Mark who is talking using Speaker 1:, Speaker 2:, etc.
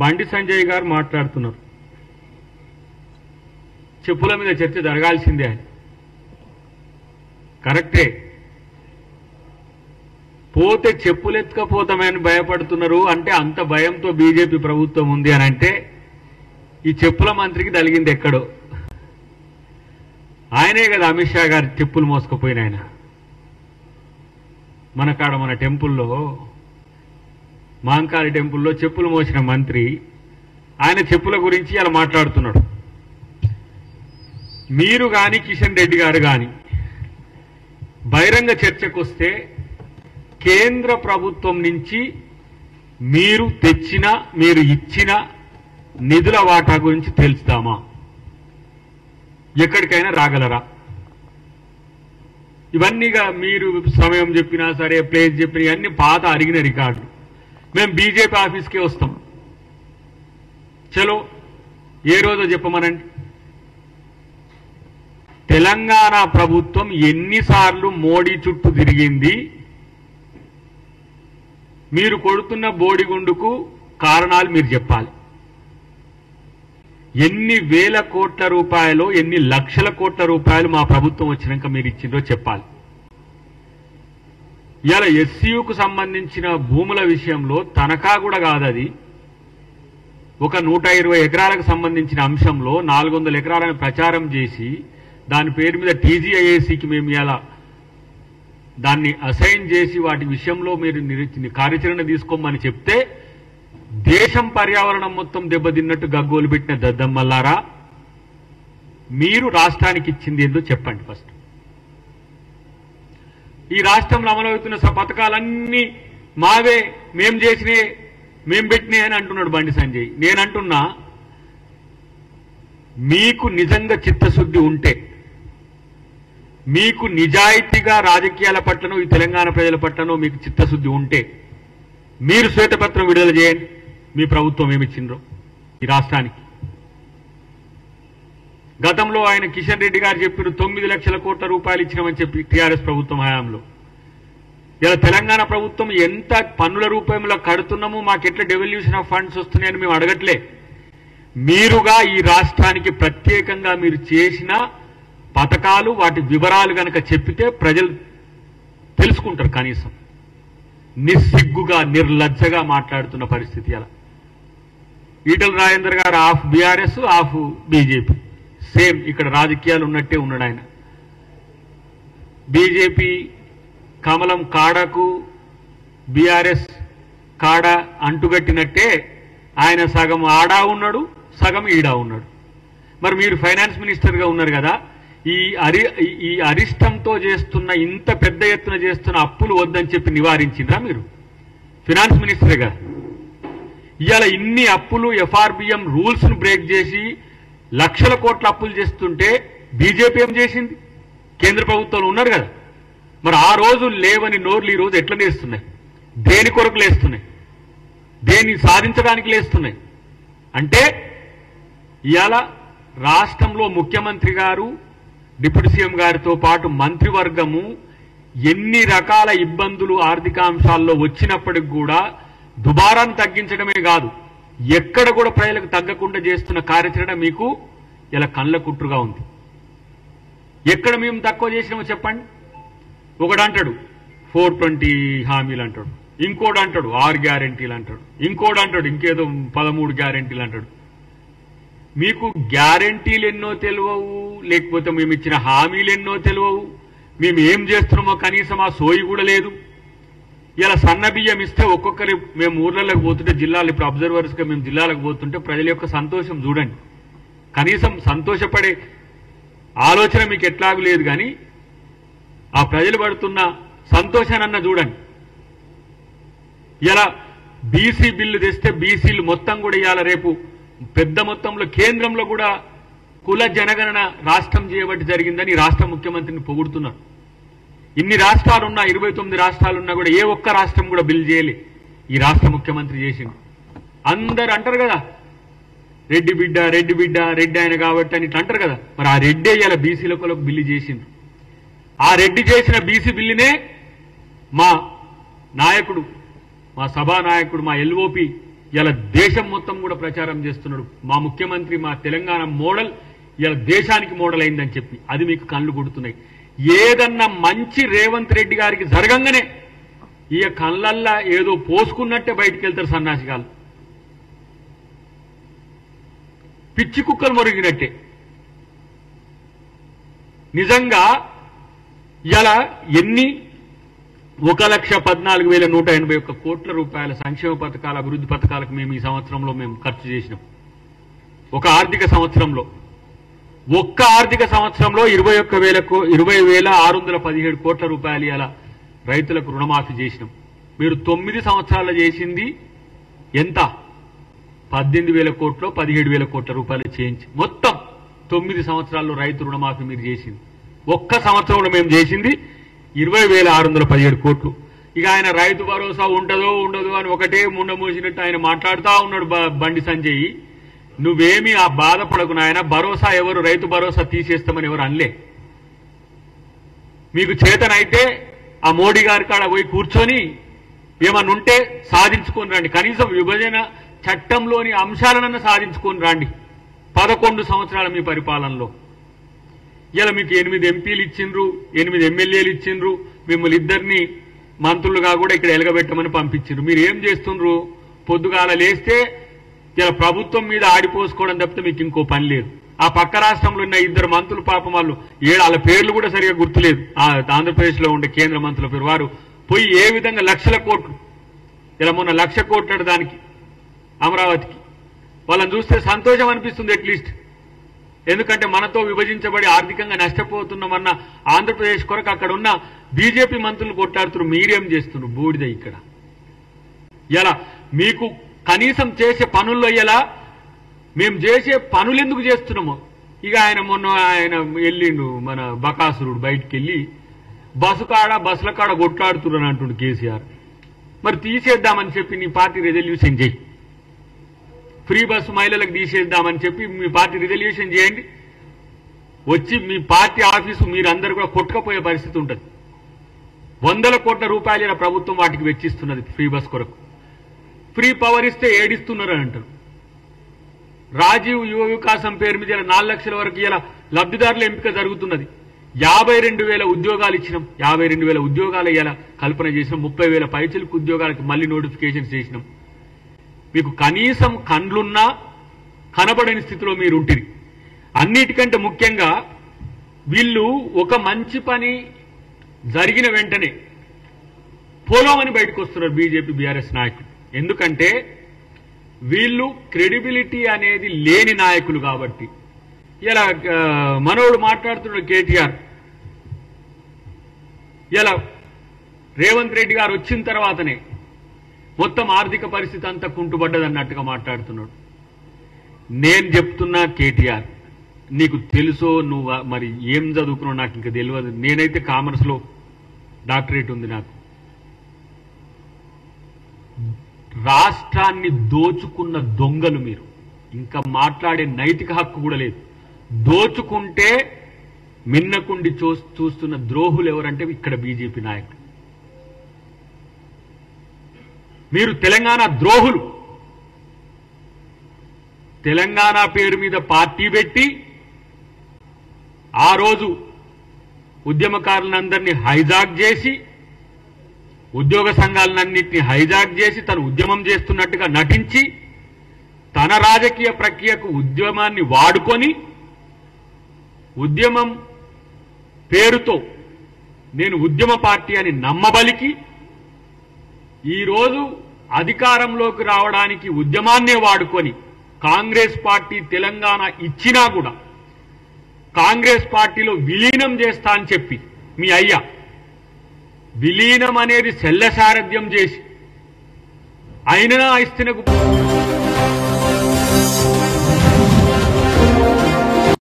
Speaker 1: బండి సంజయ్ గారు మాట్లాడుతున్నారు. చెప్పుల మీద చర్చ జరగాల్సిందే అని. కరెక్టే. పోతే చెప్పులెత్తుకపోతామని భయపడుతున్నారు అంటే అంత భయంతో బీజేపీ ప్రభుత్వం ఉంది అని అంటే ఈ చెప్పుల మంత్రికి తలిగింది ఎక్కడో. ఆయనే కదా అమిత్ షా గారి చెప్పులు మోసుకుపోయిన ఆయన. మన కాడ మన టెంపుల్లో మహంకాళి టెంపుల్లో చెప్పులు మోసిన మంత్రి ఆయన చెప్పుల గురించి అలా మాట్లాడుతున్నాడు. మీరు కానీ కిషన్ రెడ్డి గారు కానీ బహిరంగ చర్చకు వస్తే కేంద్ర ప్రభుత్వం నుంచి మీరు తెచ్చిన మీరు ఇచ్చిన నిధుల వాటా గురించి తెలుస్తామా? ఎక్కడికైనా రాగలరా? ఇవన్నీగా మీరు సమయం చెప్పినా సరే ప్లేస్ చెప్పినా అన్ని పాత అడిగిన రికార్డులు. మేము బీజేపీ ఆఫీస్కే వస్తాం. చలో ఏ రోజో చెప్పమనండి. తెలంగాణ ప్రభుత్వం ఎన్నిసార్లు మోడీ చుట్టూ తిరిగింది? మీరు కొడుతున్న బోడిగుండుకు కారణాలు మీరు చెప్పాలి. ఎన్ని వేల కోట్ల రూపాయలు ఎన్ని లక్షల కోట్ల రూపాయలు మా ప్రభుత్వం వచ్చినాక మీరు ఇచ్చిందో చెప్పాలి. ఇలా ఎస్సీయూకు సంబంధించిన భూముల విషయంలో తనఖా కూడా కాదు, అది ఒక 120 ఎకరాలకు సంబంధించిన అంశంలో 400 ఎకరాలను ప్రచారం చేసి దాని పేరు మీద టీజీఐఏసీకి మేము ఇలా దాన్ని అసైన్ చేసి వాటి విషయంలో మీరు కార్యాచరణ తీసుకోమని చెప్తే దేశం పర్యావరణం మొత్తం దెబ్బతిన్నట్టు గగ్గోలు పెట్టిన దద్దమ్మల్లారా, మీరు రాష్ట్రానికి ఇచ్చింది ఏందో చెప్పండి ఫస్ట్. ఈ రాష్ట్రంలో అమలవుతున్న పథకాలన్నీ మావే, మేం చేసినే, మేం పెట్టినాయి అని అంటున్నాడు బండి సంజయ్. నేనంటున్నా, మీకు నిజంగా చిత్తశుద్ధి ఉంటే, మీకు నిజాయితీగా రాజకీయాల పట్లనో ఈ తెలంగాణ ప్రజల పట్లనో మీకు చిత్తశుద్ధి ఉంటే మీరు శ్వేతపత్రం విడుదల చేయండి. మీ ప్రభుత్వం ఏమిచ్చిండ్రో ఈ రాష్ట్రానికి. గతంలో ఆయన కిషన్ రెడ్డి గారు చెప్పిన 9 లక్షల కోట్ల రూపాయలు ఇచ్చినామని చెప్పి టీఆర్ఎస్ ప్రభుత్వం హయాంలో. ఇలా తెలంగాణ ప్రభుత్వం ఎంత పన్నుల రూపంలో కడుతున్నామో మాకెట్లా డెవల్యూషన్ ఆఫ్ ఫండ్స్ వస్తున్నాయని మేము అడగట్లే. మీరుగా ఈ రాష్ట్రానికి ప్రత్యేకంగా మీరు చేసిన పథకాలు వాటి వివరాలు గనక చెప్పితే ప్రజలు తెలుసుకుంటారు. కనీసం నిస్సిగ్గుగా నిర్లజ్జగా మాట్లాడుతున్న పరిస్థితి. అలా ఈటల రాజేందర్ గారు of BRS of BJP, same ఇక్కడ రాజకీయాలు ఉన్నట్టే ఉన్నాడు ఆయన. బీజేపీ కమలం కాడకు బీఆర్ఎస్ కాడ అంటుగట్టినట్టే ఆయన సగం ఆడా ఉన్నాడు, సగం ఈడా ఉన్నాడు. మరి మీరు ఫైనాన్స్ మినిస్టర్గా ఉన్నారు కదా, ఈ అరిష్టంతో చేస్తున్న ఇంత పెద్ద ఎత్తున చేస్తున్న అప్పులు వద్దని చెప్పి నివారించిందా మీరు? ఫైనాన్స్ మినిస్టర్గా ఇవాళ ఇన్ని అప్పులు ఎఫ్ఆర్బిఎం రూల్స్ ను బ్రేక్ చేసి లక్షల కోట్ల అప్పులు చేస్తుంటే బీజేపీ ఏం చేసింది? కేంద్ర ప్రభుత్వంలో ఉన్నారు కదా. మరి ఆ రోజు లేవని నోర్లు ఈ రోజు ఎట్లా లేస్తున్నాయి? దేని కొరకు లేస్తున్నాయి? దేన్ని సాధించడానికి లేస్తున్నాయి? అంటే ఇవాళ రాష్ట్రంలో ముఖ్యమంత్రి గారు, డిప్యూటీ సీఎం గారితో పాటు మంత్రివర్గము ఎన్ని రకాల ఇబ్బందులు ఆర్థికాంశాల్లో వచ్చినప్పటికి కూడా దుబారాన్ని తగ్గించడమే కాదు, ఎక్కడ కూడా ప్రజలకు తగ్గకుండా చేస్తున్న కార్యాచరణ మీకు ఇలా కళ్ళ కుట్రుగా ఉంది. ఎక్కడ మేము తక్కువ చేసినామో చెప్పండి. ఒకడు అంటాడు 420 హామీలు అంటాడు, ఇంకోడు అంటాడు 6 గ్యారెంటీలు అంటాడు, ఇంకోడు అంటాడు ఇంకేదో 13 గ్యారెంటీలు అంటాడు. మీకు గ్యారెంటీలు ఎన్నో తెలియవు, లేకపోతే మేము ఇచ్చిన హామీలు ఎన్నో తెలియవు, మేము ఏం చేస్తున్నామో కనీసం ఆ సోయి కూడా లేదు. ఇలా సన్న బియ్యం ఇస్తే ఒక్కొక్కరి మేము ఊర్లలోకి పోతుంటే, జిల్లాలు ఇప్పుడు అబ్జర్వర్స్గా మేము జిల్లాలకు పోతుంటే ప్రజల యొక్క సంతోషం చూడండి. కనీసం సంతోషపడే ఆలోచన మీకు ఎట్లాగూ లేదు, కానీ ఆ ప్రజలు పడుతున్న సంతోషానన్న చూడండి. ఇలా బీసీ బిల్లు తెస్తే బీసీలు మొత్తం కూడా ఇవాళ రేపు పెద్ద మొత్తంలో కేంద్రంలో కూడా కుల జనగణన రాష్ట్రం చేయబట్టి జరిగిందని రాష్ట్ర ముఖ్యమంత్రిని పొగుడుతున్నారు. ఇన్ని రాష్ట్రాలున్నా 29 రాష్ట్రాలున్నా కూడా ఏ ఒక్క రాష్ట్రం కూడా బిల్ చేయలే, ఈ రాష్ట్ర ముఖ్యమంత్రి చేసింది. అందరు అంటారు కదా రెడ్డి బిడ్డ రెడ్డి బిడ్డ రెడ్డి ఆయన కాబట్టి అని ఇట్లా అంటారు కదా. మరి ఆ రెడ్డి ఇవాళ బీసీలకు బిల్లు చేసింది. ఆ రెడ్డి చేసిన బీసీ బిల్లునే మా నాయకుడు, మా సభానాయకుడు, మా ఎల్ఓపి ఇలా దేశం మొత్తం కూడా ప్రచారం చేస్తున్నాడు. మా ముఖ్యమంత్రి మా తెలంగాణ మోడల్ ఇలా దేశానికి మోడల్ అయిందని చెప్పి అది మీకు కళ్ళు కొడుతున్నాయి. ఏదన్నా మంచి రేవంత్ రెడ్డి గారికి జరగంగానే ఈ కళ్ళల్లా ఏదో పోసుకున్నట్టే బయటికి వెళ్తారు సన్నాసిగాలు, పిచ్చి కుక్కలు మొరిగినట్టే. నిజంగా ఇలా ఎన్ని 1,14,181 కోట్ల రూపాయల సంక్షేమ పథకాల అభివృద్ధి పథకాలకు మేము ఈ సంవత్సరంలో ఖర్చు చేసినాం. ఒక ఆర్థిక సంవత్సరంలో 20,617 కోట్ల రూపాయలు ఇలా రైతులకు రుణమాఫీ చేసినాం. మీరు 9 సంవత్సరాల్లో చేసింది ఎంత? 18,000 కోట్లు 17,000 కోట్ల రూపాయలు చేయించి మొత్తం 9 సంవత్సరాల్లో రైతు రుణమాఫీ మీరు చేసింది. ఒక్క సంవత్సరంలో మేము చేసింది 20,617 కోట్లు. ఇక ఆయన రైతు భరోసా ఉంటుందో ఉండదో అని ఒకటే ముండ మూసినట్టు ఆయన మాట్లాడుతూ ఉన్నాడు. బండి సంజయ్, నువ్వేమీ ఆ బాధపడకు నాయన, భరోసా ఎవరు రైతు భరోసా తీసేస్తామని ఎవరు అనలే. మీకు చేతనైతే ఆ మోడీ గారి కాడ పోయి కూర్చొని ఏమన్నా ఉంటే సాధించుకొని రండి. కనీసం విభజన చట్టంలోని అంశాలనన్నా సాధించుకొని రండి. 11 సంవత్సరాల మీ పరిపాలనలో ఇలా మీకు 8 ఎంపీలు ఇచ్చిండ్రు, 8 ఎమ్మెల్యేలు ఇచ్చిండ్రు, మిమ్మల్ని ఇద్దరిని మంత్రులుగా కూడా ఇక్కడ ఎలగబెట్టమని పంపించిండ్రు. మీరు ఏం చేస్తుండ్రు? పొద్దుగాల లేస్తే ఇలా ప్రభుత్వం మీద ఆడిపోసుకోవడం తప్పితే మీకు ఇంకో పని లేదు. ఆ పక్క రాష్ట్రంలో ఉన్న 2 మంత్రులు పాపం వాళ్ళు వాళ్ళ పేర్లు కూడా సరిగా గుర్తులేదు. ఆంధ్రప్రదేశ్ లో ఉండే కేంద్ర మంత్రుల పేరు వారు పోయి ఏ విధంగా లక్షల కోట్లు, ఇలా మొన్న 1,00,000 కోట్లు దానికి అమరావతికి, వాళ్ళని చూస్తే సంతోషం అనిపిస్తుంది అట్లీస్ట్. ఎందుకంటే మనతో విభజించబడి ఆర్థికంగా నష్టపోతున్నామన్న ఆంధ్రప్రదేశ్ కొరకు అక్కడ ఉన్న బీజేపీ మంత్రులు కొట్లాడుతున్నారు. మీరేం చేస్తున్నారు? బూడిద ఇక్కడ. ఇలా మీకు కనీసం చేసే పనుల్లో ఇలా మేము చేసే పనులు ఎందుకు చేస్తున్నామో. ఇక మొన్న ఆయన వెళ్ళిండు మన బకాసురుడు బయటికి వెళ్ళి బస్సుల కాడ కొట్లాడుతున్నారు అంటుండు కేసీఆర్. మరి తీసేద్దామని చెప్పి నీ పార్టీ రెజల్యూషన్ చేయి, ఫ్రీ బస్సు మహిళలకు తీసేద్దామని చెప్పి మీ పార్టీ రిజల్యూషన్ చేయండి. వచ్చి మీ పార్టీ ఆఫీసు మీరందరూ కూడా కొట్టుకపోయే పరిస్థితి ఉంటుంది. 100 కోట్ల రూపాయల ప్రభుత్వం వాటికి వెచ్చిస్తున్నది ఫ్రీ బస్ కొరకు. ఫ్రీ పవర్ ఇస్తే ఏడిస్తున్నారు అని అంటారు. రాజీవ్ యువ వికాసం పేరు మీద 4 లక్షల వరకు ఇలా లబ్ధిదారుల ఎంపిక జరుగుతున్నది. 52,000 ఉద్యోగాలు ఇచ్చినాం. 52,000 ఉద్యోగాలు ఇలా కల్పన చేసినాం. 30,000 పైచిలకు ఉద్యోగాలకు మళ్లీ నోటిఫికేషన్స్ చేసినాం. మీకు కనీసం కండ్లున్నా కనబడని స్థితిలో మీరుంటిరి. అన్నిటికంటే ముఖ్యంగా వీళ్ళు ఒక మంచి పని జరిగిన వెంటనే పోలోమని బయటకు వస్తున్నారు బీజేపీ బీఆర్ఎస్ నాయకులు. ఎందుకంటే వీళ్ళు క్రెడిబిలిటీ అనేది లేని నాయకులు కాబట్టి. ఇలా మనోడు మాట్లాడుతున్నాడు కేటీఆర్, ఇలా రేవంత్ రెడ్డి గారు వచ్చిన తర్వాతనే మొత్తం ఆర్థిక పరిస్థితి అంతా కుంటుపడ్డదన్నట్టుగా మాట్లాడుతున్నాడు. నేను చెప్తున్నా కేటీఆర్, నీకు తెలుసో నువ్వు మరి ఏం చదువుకున్నావు నాకు ఇంకా తెలియదు. నేనైతే కామర్స్లో డాక్టరేట్ ఉంది నాకు. రాష్ట్రాన్ని దోచుకున్న దొంగలు మీరు. ఇంకా మాట్లాడే నైతిక హక్కు కూడా లేదు. దోచుకుంటే మిన్నకుండి చూస్తున్న ద్రోహులు ఎవరంటే ఇక్కడ బీజేపీ నాయకులు. మీరు తెలంగాణ ద్రోహులు. తెలంగాణ పేరు మీద పార్టీ పెట్టి ఆ రోజు ఉద్యమకారులందరినీ హైజాక్ చేసి, ఉద్యోగ సంఘాలన్నింటినీ హైజాక్ చేసి తను ఉద్యమం చేస్తున్నట్టుగా నటించి తన రాజకీయ ప్రక్రియకు ఉద్యమాన్ని వాడుకొని ఉద్యమం పేరుతో నేను ఉద్యమ పార్టీ అని నమ్మబలికి ఈరోజు అధికారంలోకి రావడానికి ఉద్యమాన్నే వాడుకొని కాంగ్రెస్ పార్టీ తెలంగాణ ఇచ్చినా కూడా కాంగ్రెస్ పార్టీలో విలీనం చేస్తా అని చెప్పి మీ అయ్యా విలీనం అనేది శల్యసారథ్యం చేసి అయినా ఇస్తున్న